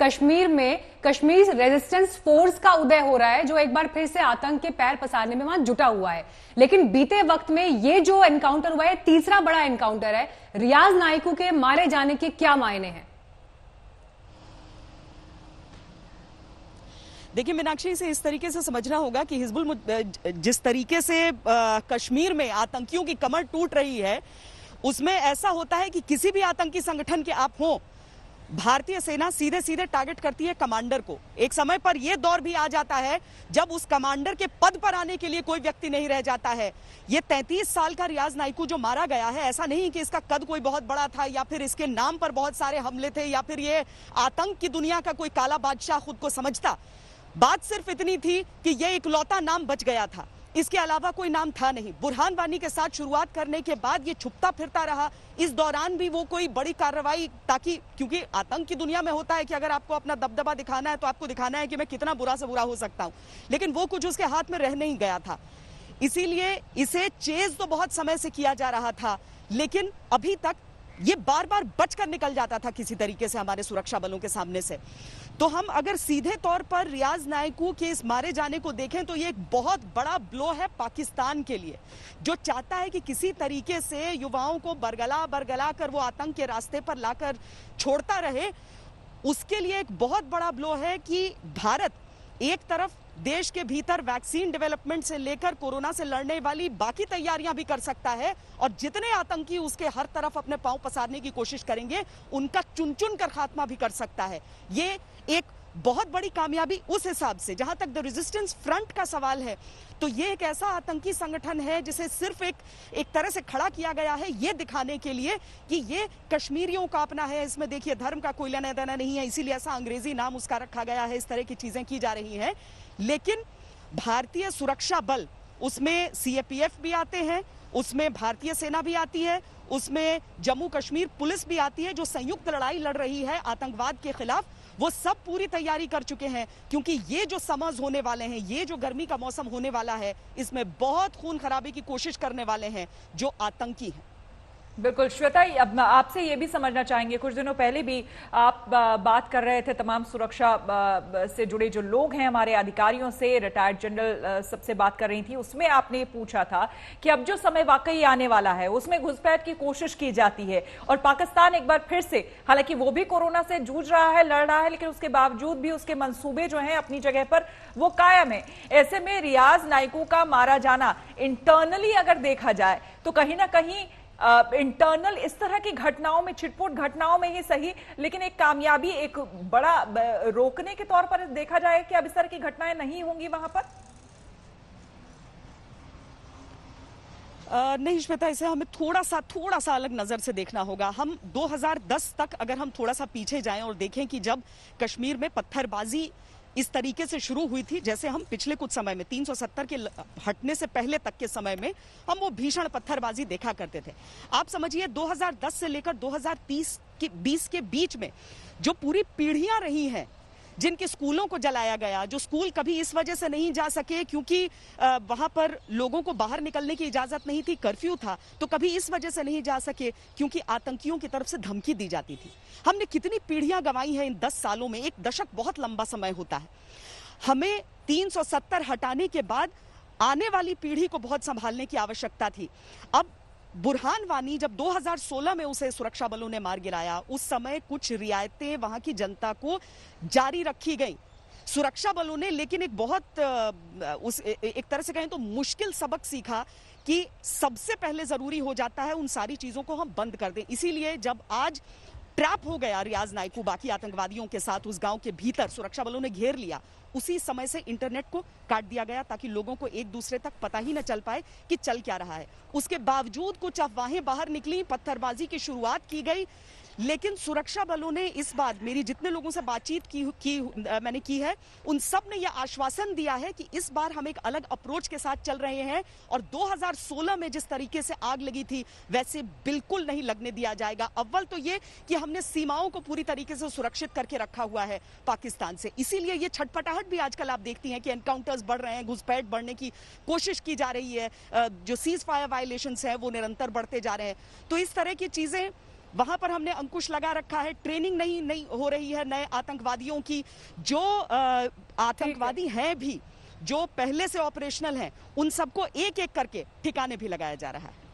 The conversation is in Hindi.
कश्मीर में कश्मीर रेजिस्टेंस फोर्स का उदय हो रहा है, जो एक बार फिर से आतंक के पैर पसारने में वहां जुटा हुआ है। लेकिन बीते वक्त में ये जो एनकाउंटर हुआ है, तीसरा बड़ा एनकाउंटर है। रियाज नाइकू के मारे जाने के क्या मायने हैं? देखिए मीनाक्षी, इसे इस तरीके से समझना होगा कि हिजबुल जिस तरीके से कश्मीर में आतंकियों की कमर टूट रही है, उसमें ऐसा होता है कि किसी भी आतंकी संगठन के आप हों, भारतीय सेना सीधे सीधे टारगेट करती है कमांडर को। एक समय पर यह दौर भी आ जाता है जब उस कमांडर के पद पर आने के लिए कोई व्यक्ति नहीं रह जाता है। ये 33 साल का रियाज नाइकू जो मारा गया है, ऐसा नहीं कि इसका कद कोई बहुत बड़ा था या फिर इसके नाम पर बहुत सारे हमले थे या फिर ये आतंक की दुनिया का कोई काला बादशाह खुद को समझता। बात सिर्फ इतनी थी कि यह इकलौता नाम बच गया था, इसके अलावा कोई नाम था नहीं। बुरहान वानी के साथ शुरुआत करने के बाद ये छुपता फिरता रहा। इस दौरान भी वो कोई बड़ी कार्रवाई, ताकि क्योंकि आतंक की दुनिया में होता है कि अगर आपको अपना दबदबा दिखाना है तो आपको दिखाना है कि मैं कितना बुरा से बुरा हो सकता हूं, लेकिन वो कुछ उसके हाथ में रह नहीं गया था। इसीलिए इसे चेज तो बहुत समय से किया जा रहा था, लेकिन अभी तक ये बार बार बचकर निकल जाता था किसी तरीके से हमारे सुरक्षा बलों के सामने से। तो हम अगर सीधे तौर पर रियाज नाइकू के इस मारे जाने को देखें तो ये एक बहुत बड़ा ब्लो है पाकिस्तान के लिए, जो चाहता है कि किसी तरीके से युवाओं को बरगला कर वो आतंक के रास्ते पर लाकर छोड़ता रहे। उसके लिए एक बहुत बड़ा ब्लो है कि भारत एक तरफ देश के भीतर वैक्सीन डेवलपमेंट से लेकर कोरोना से लड़ने वाली बाकी तैयारियां भी कर सकता है, और जितने आतंकी उसके हर तरफ अपने पांव पसारने की कोशिश करेंगे उनका चुन चुन कर खात्मा भी कर सकता है। ये एक बहुत बड़ी कामयाबी उस हिसाब से। जहां तक द रेजिस्टेंस फ्रंट का सवाल है, तो ये एक ऐसा आतंकी संगठन है जिसे सिर्फ एक तरह से खड़ा किया गया है ये दिखाने के लिए कि ये कश्मीरियों का अपना है, इसमें देखिए धर्म का कोई लेना देना नहीं है, इसीलिए ऐसा अंग्रेजी नाम उसका रखा गया है। इस तरह की चीजें की जा रही हैं। लेकिन भारतीय सुरक्षा बल, उसमें सीएपीएफ भी आते हैं, उसमें भारतीय सेना भी आती है, उसमें जम्मू कश्मीर पुलिस भी आती है, जो संयुक्त लड़ाई लड़ रही है आतंकवाद के खिलाफ। वो सब पूरी तैयारी कर चुके हैं, क्योंकि ये जो समर्स होने वाले हैं, ये जो गर्मी का मौसम होने वाला है, इसमें बहुत खून खराबे की कोशिश करने वाले हैं जो आतंकी हैं। बिल्कुल श्वेता, अब आपसे ये भी समझना चाहेंगे, कुछ दिनों पहले भी आप बात कर रहे थे तमाम सुरक्षा से जुड़े जो लोग हैं, हमारे अधिकारियों से, रिटायर्ड जनरल सबसे बात कर रही थी, उसमें आपने पूछा था कि अब जो समय वाकई आने वाला है उसमें घुसपैठ की कोशिश की जाती है और पाकिस्तान एक बार फिर से, हालांकि वो भी कोरोना से जूझ रहा है, लड़ रहा है, लेकिन उसके बावजूद भी उसके मंसूबे जो हैं अपनी जगह पर वो कायम है। ऐसे में रियाज नाइकू का मारा जाना इंटरनली अगर देखा जाए तो कहीं ना कहीं इंटरनल इस तरह की घटनाओं में, छिटपुट घटनाओं में ही सही, लेकिन एक कामयाबी, एक बड़ा रोकने के तौर पर देखा जाए कि अब इस तरह की घटनाएं नहीं होंगी वहां पर। नहीं श्वेता, इसे हमें थोड़ा सा अलग नजर से देखना होगा। हम 2010 तक अगर हम थोड़ा सा पीछे जाएं और देखें कि जब कश्मीर में पत्थरबाजी इस तरीके से शुरू हुई थी, जैसे हम पिछले कुछ समय में 370 के हटने से पहले तक के समय में हम वो भीषण पत्थरबाजी देखा करते थे। आप समझिए 2010 से लेकर 2020 के बीच में जो पूरी पीढ़ियां रही हैं, जिनके स्कूलों को जलाया गया, जो स्कूल कभी इस वजह से नहीं जा सके क्योंकि वहां पर लोगों को बाहर निकलने की इजाजत नहीं थी, कर्फ्यू था, तो कभी इस वजह से नहीं जा सके क्योंकि आतंकियों की तरफ से धमकी दी जाती थी। हमने कितनी पीढ़ियां गंवाई हैं इन 10 सालों में। एक दशक बहुत लंबा समय होता है। हमें 370 हटाने के बाद आने वाली पीढ़ी को बहुत संभालने की आवश्यकता थी। अब बुरहान वानी, जब 2016 में उसे सुरक्षा बलों ने मार गिराया, उस समय कुछ रियायतें वहां की जनता को जारी रखी गई सुरक्षा बलों ने, लेकिन एक तरह से कहें तो मुश्किल सबक सीखा कि सबसे पहले जरूरी हो जाता है उन सारी चीजों को हम बंद कर दें। इसीलिए जब आज ट्रैप हो गया रियाज नाइकू बाकी आतंकवादियों के साथ, उस गांव के भीतर सुरक्षा बलों ने घेर लिया, उसी समय से इंटरनेट को काट दिया गया ताकि लोगों को एक दूसरे तक पता ही न चल पाए कि चल क्या रहा है। उसके बावजूद कुछ अफवाहें बाहर निकली, पत्थरबाजी की शुरुआत की गई, लेकिन सुरक्षा बलों ने इस बार, मेरी जितने लोगों से बातचीत मैंने की है, उन सब ने यह आश्वासन दिया है कि इस बार हम एक अलग अप्रोच के साथ चल रहे हैं और 2016 में जिस तरीके से आग लगी थी वैसे बिल्कुल नहीं लगने दिया जाएगा। अव्वल तो ये कि हमने सीमाओं को पूरी तरीके से सुरक्षित करके रखा हुआ है पाकिस्तान से, इसीलिए ये छटपटाहट भी आजकल आप देखती हैं कि एनकाउंटर्स बढ़ रहे हैं, घुसपैठ बढ़ने की कोशिश की जा रही है, जो सीज फायर वायलेशंस हैं वो निरंतर बढ़ते जा रहे हैं। तो इस तरह की चीजें वहां पर हमने अंकुश लगा रखा है। ट्रेनिंग नहीं हो रही है नए आतंकवादियों की। जो आतंकवादी हैं भी, जो पहले से ऑपरेशनल हैं, उन सबको एक एक करके ठिकाने भी लगाया जा रहा है।